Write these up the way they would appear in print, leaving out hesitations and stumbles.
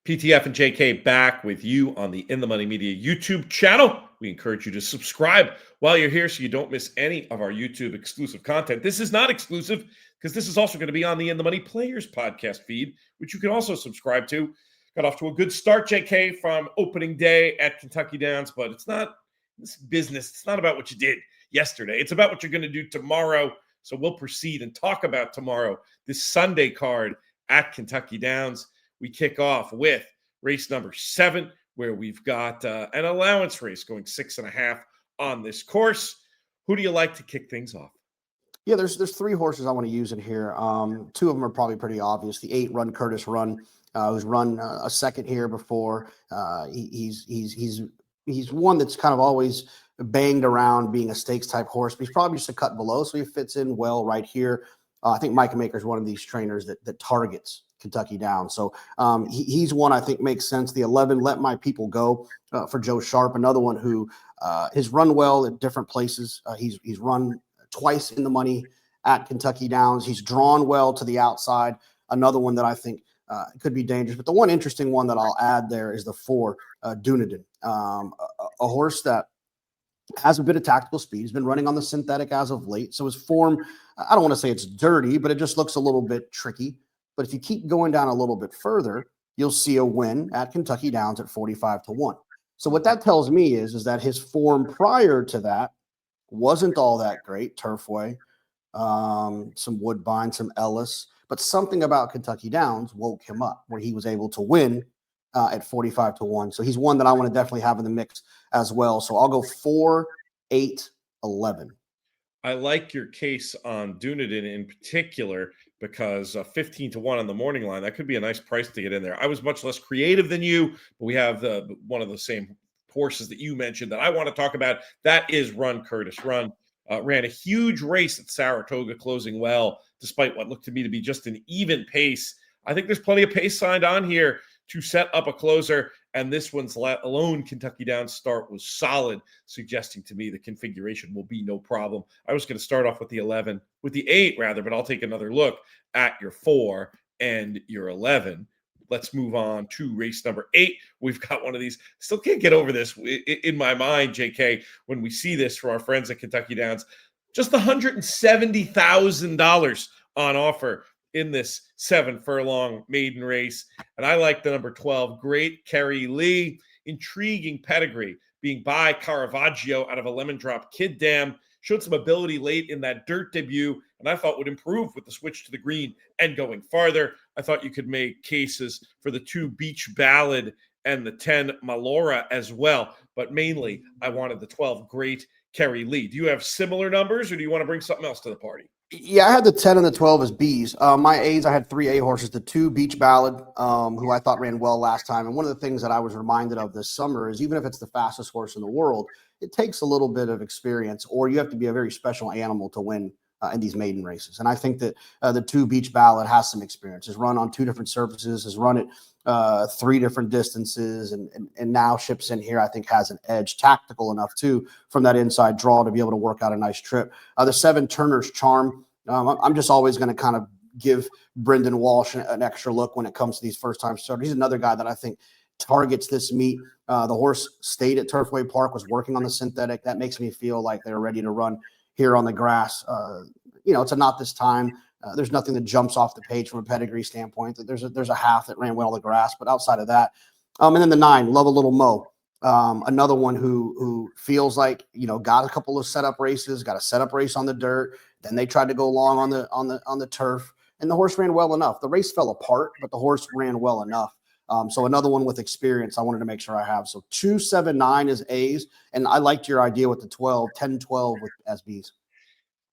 PTF and JK back with you on the In the Money Media YouTube channel. We encourage you to subscribe while you're here so you don't miss any of our YouTube exclusive content. This is not exclusive because this is also going to be on the In the Money Players podcast feed, which you can also subscribe to. Got off to a good start, JK, from opening day at Kentucky Downs, but it's not this business. It's not about what you did yesterday. It's about what you're going to do tomorrow. So we'll proceed and talk about tomorrow, this Sunday card at Kentucky Downs. We kick off with race number 7, where we've got an allowance race going 6.5 on this course. Who do you like to kick things off? Yeah, there's 3 horses I want to use in here. 2 of them are probably pretty obvious. The 8 Run Curtis Run, who's run a second here before. He's one that's kind of always banged around being a stakes type horse, but he's probably just a cut below, so he fits in well right here. I think Micah Maker is one of these trainers that targets Kentucky Downs. So he's one I think makes sense. The 11, Let My People Go, for Joe Sharp, another one who has run well at different places. He's run twice in the money at Kentucky Downs. He's drawn well to the outside. Another one that I think could be dangerous. But the one interesting one that I'll add there is the 4, Dunedin, a horse that has a bit of tactical speed. He's been running on the synthetic as of late. So his form, I don't want to say it's dirty, but it just looks a little bit tricky. But if you keep going down a little bit further, you'll see a win at Kentucky Downs at 45-1. So what that tells me is that his form prior to that wasn't all that great. Turfway, some Woodbine, some Ellis, but something about Kentucky Downs woke him up where he was able to win at 45-1. So he's one that I want to definitely have in the mix as well. So I'll go 4, 8, 11. I like your case on Dunedin in particular because 15-1 on the morning line, that could be a nice price to get in there. I was much less creative than you, but we have one of the same horses that you mentioned that I want to talk about. That is Run Curtis Run. Ran a huge race at Saratoga, closing well, despite what looked to me to be just an even pace. I think there's plenty of pace signed on here to set up a closer, and this one's alone Kentucky Downs start was solid, suggesting to me the configuration will be no problem. I was going to start off with the 11, with the 8 rather, but I'll take another look at your 4 and your 11. Let's move on to race number 8. We've got one of these. Still can't get over this in my mind, JK, when we see this from our friends at Kentucky Downs. Just $170,000 on offer in this 7 furlong maiden race. And I like the number 12, Great Kerry Lee. Intriguing pedigree, being by Caravaggio out of a Lemon Drop Kid Dam. Showed some ability late in that dirt debut, and I thought would improve with the switch to the green and going farther. I thought you could make cases for the 2 Beach Ballad and the 10 Malora as well. But mainly, I wanted the 12 Great Kerry Lee. Do you have similar numbers, or do you want to bring something else to the party? Yeah, I had the 10 and the 12 as Bs. My A's, I had 3 A horses, the 2 Beach Ballad, who I thought ran well last time. And one of the things that I was reminded of this summer is even if it's the fastest horse in the world, it takes a little bit of experience, or you have to be a very special animal to win in these maiden races. And I think that the 2 Beach Ballad has some experience. Has run on 2 different surfaces, has run it 3 different distances, and now ships in here, I think has an edge, tactical enough too, from that inside draw to be able to work out a nice trip. The 7 Turner's Charm, I'm just always going to kind of give Brendan Walsh an extra look when it comes to these first-time starters. He's another guy that I think targets this meet. The horse stayed at Turfway Park, was working on the synthetic. That makes me feel like they're ready to run here on the grass. It's a not this time. There's nothing that jumps off the page from a pedigree standpoint. There's a half that ran well on the grass, but outside of that, and then the 9, Love a Little Mo, another one who feels like got a couple of setup races, got a setup race on the dirt. Then they tried to go long on the turf, and the horse ran well enough. The race fell apart, but the horse ran well enough. So another one with experience I wanted to make sure I have. So 2, 7, 9 is A's, and I liked your idea with the 12, 10, 12 with SBs.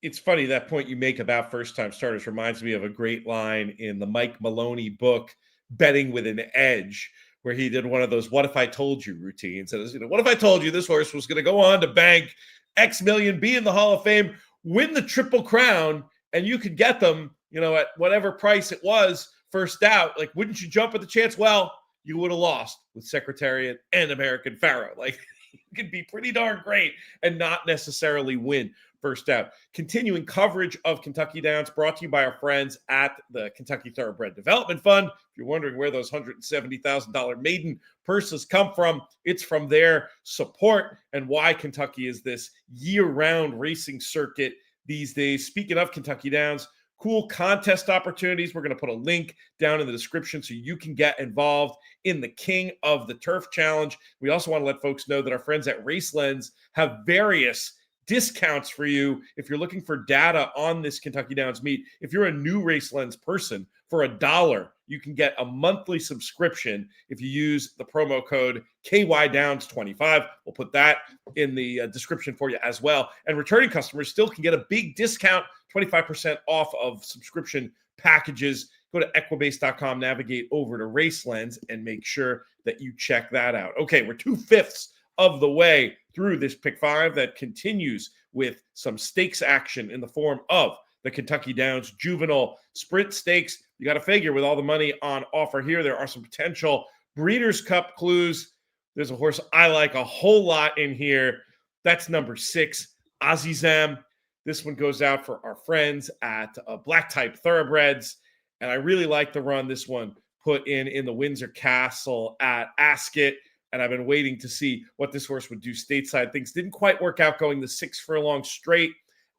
It's funny, that point you make about first-time starters reminds me of a great line in the Mike Maloney book, Betting with an Edge, where he did one of those "What if I told you" routines. And it was, what if I told you this horse was going to go on to bank X million, be in the Hall of Fame, win the Triple Crown, and you could get them, at whatever price it was first out. Like, wouldn't you jump at the chance? Well, you would have lost with Secretariat and American Pharaoh. Like, it could be pretty darn great and not necessarily win. first out. Continuing coverage of Kentucky Downs brought to you by our friends at the Kentucky Thoroughbred Development Fund. If you're wondering where those $170,000 maiden purses come from, it's from their support and why Kentucky is this year-round racing circuit these days. Speaking of Kentucky Downs, cool contest opportunities. We're going to put a link down in the description so you can get involved in the King of the Turf Challenge. We also want to let folks know that our friends at Race Lens have various discounts for you if you're looking for data on this Kentucky Downs meet. If you're a new Race Lens person, for $1, you can get a monthly subscription if you use the promo code KYDowns25. We'll put that in the description for you as well. And returning customers still can get a big discount, 25% off of subscription packages. Go to equibase.com, navigate over to Race Lens, and make sure that you check that out. Okay, we're 2/5 of the way through this Pick 5 that continues with some stakes action in the form of the Kentucky Downs Juvenile Sprint Stakes. You got to figure with all the money on offer here, there are some potential Breeders' Cup clues. There's a horse I like a whole lot in here. That's number 6, Azizam. This one goes out for our friends at Black Type Thoroughbreds. And I really like the run this one put in the Windsor Castle at Ascot. And I've been waiting to see what this horse would do stateside. Things didn't quite work out going the 6 furlong straight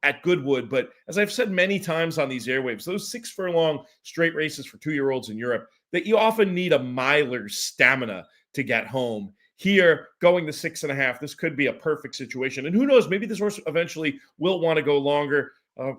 at Goodwood. But as I've said many times on these airwaves, those 6 furlong straight races for 2-year-olds in Europe, that you often need a miler's stamina to get home. Here, going the 6.5, this could be a perfect situation. And who knows, maybe this horse eventually will want to go longer.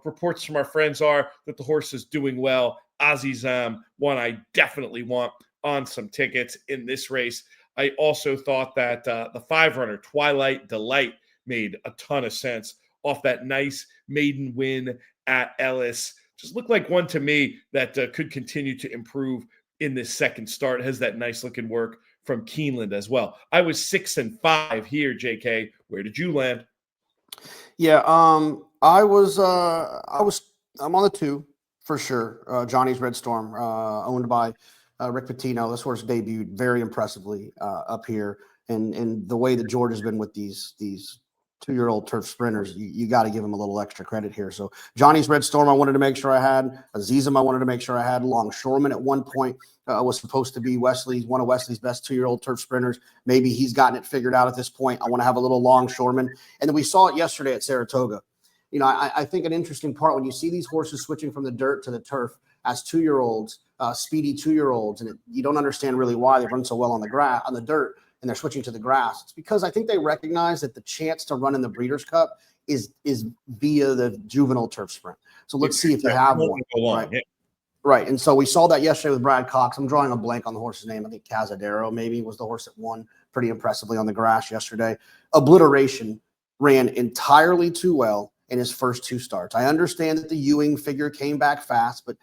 Reports from our friends are that the horse is doing well. Azizam, one I definitely want on some tickets in this race. I also thought that the 5-runner, Twilight Delight, made a ton of sense off that nice maiden win at Ellis. Just looked like one to me that could continue to improve in this second start. Has that nice looking work from Keeneland as well. I was 6-5 here, JK. Where did you land? Yeah, I'm on the 2 for sure. Johnny's Red Storm, owned by Rick Pitino. This horse debuted very impressively up here, and the way that George has been with these 2-year-old turf sprinters, you got to give him a little extra credit here. So Johnny's Red Storm, I wanted to make sure I had. Azizam, I wanted to make sure I had. Longshoreman at one point was supposed to be one of Wesley's best 2-year-old turf sprinters. Maybe he's gotten it figured out at this point. I want to have a little Longshoreman. And then we saw it yesterday at Saratoga. You know, I think an interesting part when you see these horses switching from the dirt to the turf as 2-year-olds, speedy 2-year-olds, and you don't understand really why they run so well on the dirt, and they're switching to the grass. It's because I think they recognize that the chance to run in the Breeders' Cup is via the juvenile turf sprint. So let's see if you have one. Right? Yeah. Right. And so we saw that yesterday with Brad Cox. I'm drawing a blank on the horse's name. I think Cazadero maybe was the horse that won pretty impressively on the grass yesterday. Obliteration ran entirely too well in his first 2 starts. I understand that the Ewing figure came back fast, but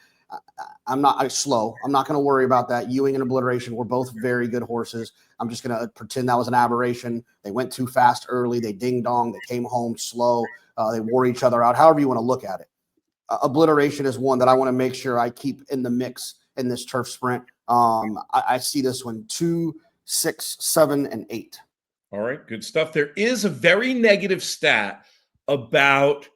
I'm slow. I'm not going to worry about that. Ewing and Obliteration were both very good horses. I'm just going to pretend that was an aberration. They went too fast early. They ding-dong. They came home slow. They wore each other out, however you want to look at it. Obliteration is one that I want to make sure I keep in the mix in this turf sprint. I see this one 2, 6, 7, and 8. All right, good stuff. There is a very negative stat about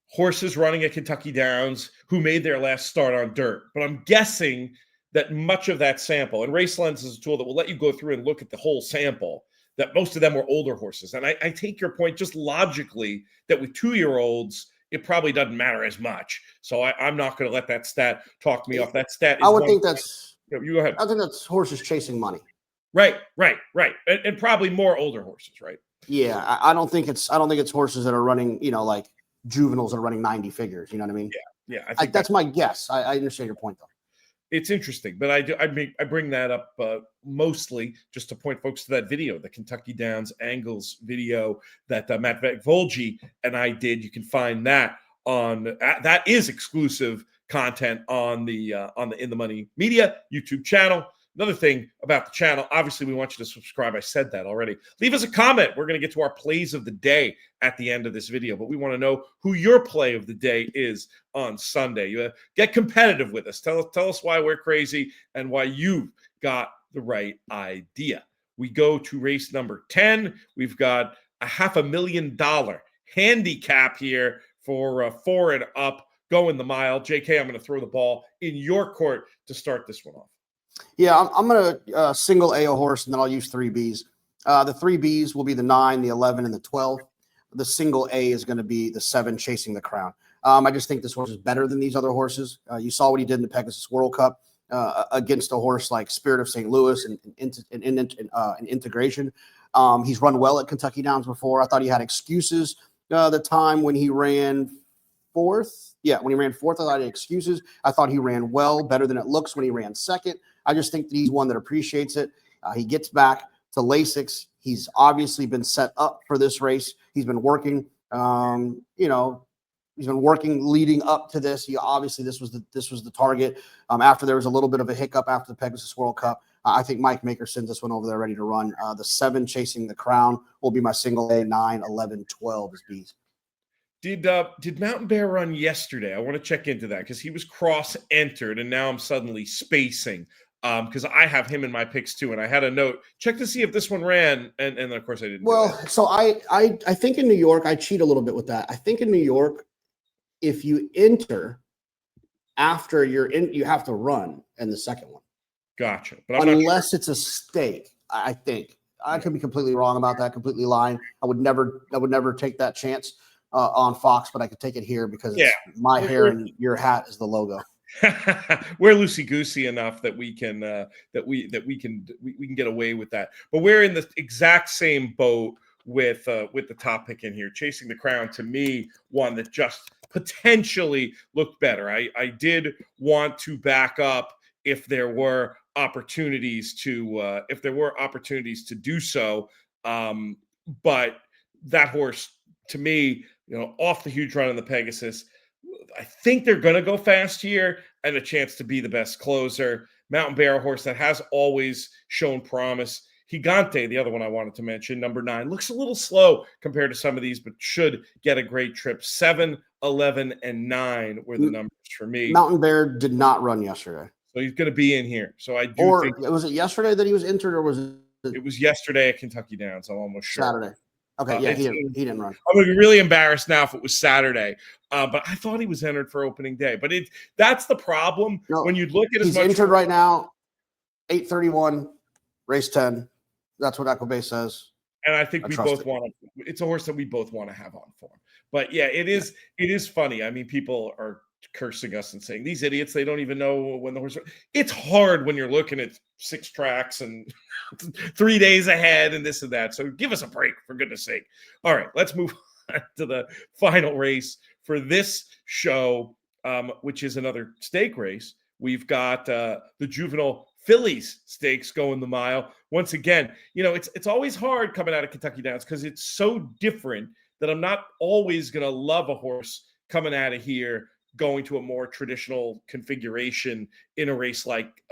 horses running at Kentucky Downs who made their last start on dirt. But I'm guessing that much of that sample, and Race Lens is a tool that will let you go through and look at the whole sample, that most of them were older horses. And I take your point just logically that with 2-year-olds, it probably doesn't matter as much. So I'm not going to let that stat talk me off. That stat is I would think that's you go ahead. I think that's horses chasing money. Right. And probably more older horses, right? Yeah, I don't think it's horses that are running, like juveniles that are running 90 figures. You know what I mean? Yeah. I think that's my guess. I understand your point, though. It's interesting, but I bring that up mostly just to point folks to that video, the Kentucky Downs Angles video that Matt Volge and I did. You can find that on that is exclusive content on the In the Money Media YouTube channel. Another thing about the channel, obviously, we want you to subscribe. I said that already. Leave us a comment. We're going to get to our plays of the day at the end of this video, but we want to know who your play of the day is on Sunday. You get competitive with us. Tell us why we're crazy and why you've got the right idea. We go to race number 10. We've got a $500,000 handicap here for 4 and up, going the mile. JK, I'm going to throw the ball in your court to start this one off. Yeah, I'm going to single A horse, and then I'll use 3 Bs. The 3 Bs will be the 9, the 11, and the 12. The single A is going to be the 7, Chasing the Crown. I just think this horse is better than these other horses. You saw what he did in the Pegasus World Cup against a horse like Spirit of St. Louis and Integration. He's run well at Kentucky Downs before. I thought he had excuses the time when he ran 4th. Yeah, when he ran 4th, I thought he had excuses. I thought he ran well, better than it looks when he ran 2nd. I just think that he's one that appreciates it. He gets back to Lasix. He's obviously been set up for this race. He's been working, he's been working leading up to this. Obviously this was the target. After there was a little bit of a hiccup after the Pegasus World Cup, I think Mike Maker sends this one over there ready to run. The 7, Chasing the Crown, will be my single A. 9, 11, 12 is B's. Did Mountain Bear run yesterday? I want to check into that because he was cross-entered, and now I'm suddenly spacing because I have him in my picks too. And I had a note, check to see if this one ran, and of course I didn't. Well, so I think in New York, I cheat a little bit with that. I think in New York, if you enter after you're in, you have to run in the second one. Gotcha. But unless it's a stake, I think. I could be completely wrong about that, completely lying. I would never take that chance on Fox, but I could take it here because it's my hair and your hat is the logo. We're loosey goosey enough that we can get away with that. But we're in the exact same boat with the top pick in here. Chasing the Crown, to me, one that just potentially looked better. I did want to back up if there were opportunities to do so. But that horse, to me, off the huge run in the Pegasus, I think they're going to go fast here and a chance to be the best closer. Mountain Bear, a horse that has always shown promise. Gigante, the other one I wanted to mention, number 9, looks a little slow compared to some of these, but should get a great trip. 7, 11, and 9 were the numbers for me. Mountain Bear did not run yesterday. So he's going to be in here. So I do think. Was it yesterday that he was entered, or was it? It was yesterday at Kentucky Downs. I'm almost sure. Saturday. Okay, yeah, he didn't run. I'm going to be really embarrassed now if it was Saturday. But I thought he was entered for opening day. But that's the problem when you look at his. He's entered right now, 8:31, race 10. That's what Aquabase says. And I think we both want to. It's a horse that we both want to have on form. But yeah, it is. It is funny. I mean, people are cursing us and saying these idiots, they don't even know when the horse. It's hard when you're looking at 6 tracks and 3 days ahead and this and that. So give us a break, for goodness sake. All right, let's move on to the final race for this show, which is another stake race. We've got the Juvenile fillies stakes going the mile. Once again, it's always hard coming out of Kentucky Downs because it's so different that I'm not always going to love a horse coming out of here going to a more traditional configuration in a race like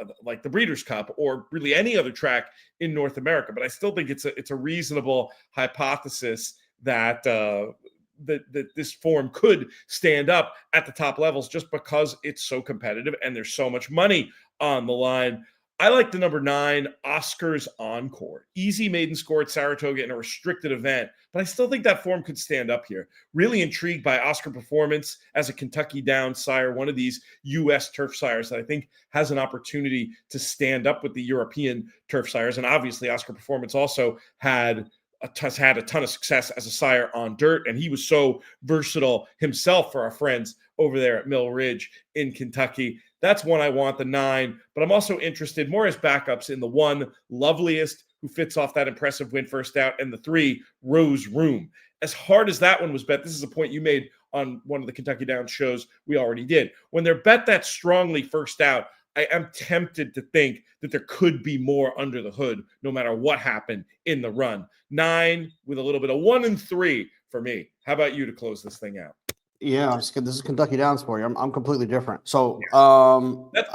the Breeders' Cup or really any other track in North America. But I still think it's a reasonable hypothesis that that this form could stand up at the top levels just because it's so competitive and there's so much money on the line. I like the number 9, Oscar's Encore. Easy maiden score at Saratoga in a restricted event, but I still think that form could stand up here. Really intrigued by Oscar Performance as a Kentucky Downs sire, one of these U.S. turf sires that I think has an opportunity to stand up with the European turf sires. And obviously, Oscar Performance also has had a ton of success as a sire on dirt, and he was so versatile himself for our friends over there at Mill Ridge in Kentucky. That's one I want, the 9, but I'm also interested more as backups in the 1, Loveliest, who fits off that impressive win first out, and the 3, Rose Room. As hard as that one was bet, this is a point you made on one of the Kentucky Downs shows we already did. When they're bet that strongly first out, I am tempted to think that there could be more under the hood, no matter what happened in the run. 9 with a little bit of 1 and 3 for me. How about you to close this thing out? Yeah, this is Kentucky Downs for you. I'm completely different. So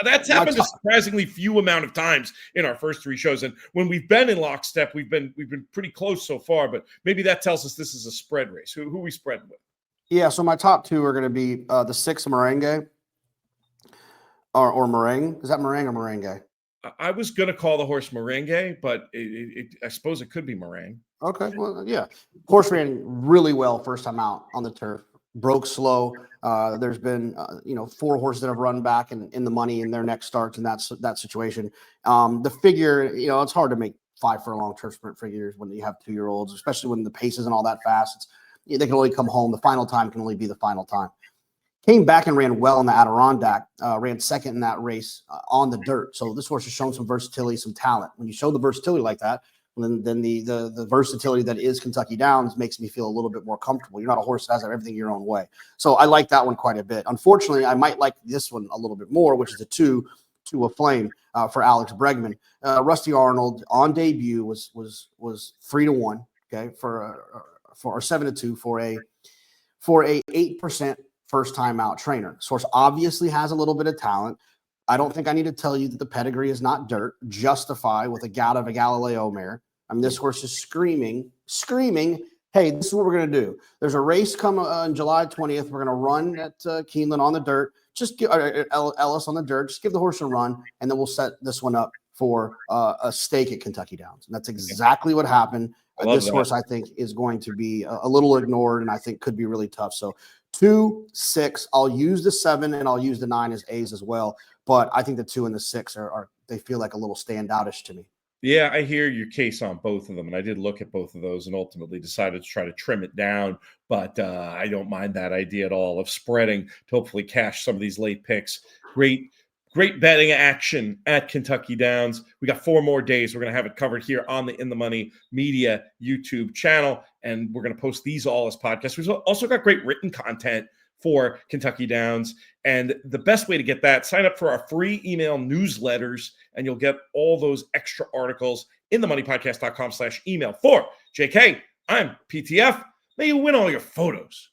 that's happened a surprisingly few amount of times in our first 3 shows, and when we've been in lockstep, we've been pretty close so far. But maybe that tells us this is a spread race. Who we spreading with? Yeah, so my top 2 are going to be the 6 Merengue or Meringue. Is that Meringue or Merengue? I was going to call the horse Merengue, but I suppose it could be Meringue. Okay, well, yeah. Horse ran really well first time out on the turf. broke slow. There's been, 4 horses that have run back in the money in their next starts in that situation. The figure, it's hard to make 5 furlong turf sprint figures when you have 2-year-olds, especially when the pace isn't all that fast. They can only come home. The final time can only be the final time. Came back and ran well in the Adirondack, ran second in that race on the dirt. So this horse has shown some versatility, some talent. When you show the versatility like that, then the versatility that is Kentucky Downs makes me feel a little bit more comfortable. You're not a horse that has everything your own way. So I like that one quite a bit. Unfortunately, I might like this one a little bit more, which is a 2 to a flame for Alex Bregman. Rusty Arnold on debut was 3-1. Okay, for 7-2 for a 8% first time out trainer. Source obviously has a little bit of talent. I don't think I need to tell you that the pedigree is not dirt. Justify with a Galileo mare. I mean, this horse is screaming, hey, this is what we're going to do. There's a race come on July 20th. We're going to run at Keeneland on the dirt. Just give Ellis on the dirt. Just give the horse a run, and then we'll set this one up for a stake at Kentucky Downs. And that's exactly what happened. This horse, I think, is going to be a little ignored, and I think could be really tough. So 2, 6. I'll use the 7 and I'll use the 9 as A's as well. But I think the 2 and the 6 are they feel like a little standoutish to me. Yeah, I hear your case on both of them, and I did look at both of those and ultimately decided to try to trim it down. But I don't mind that idea at all of spreading to hopefully cash some of these late picks. Great betting action at Kentucky Downs. We got 4 more days. We're going to have it covered here on the In the Money Media YouTube channel, and we're going to post these all as podcasts. We've also got great written content for Kentucky Downs. And the best way to get that, sign up for our free email newsletters, and you'll get all those extra articles in themoneypodcast.com/email. For JK, I'm PTF. May you win all your photos.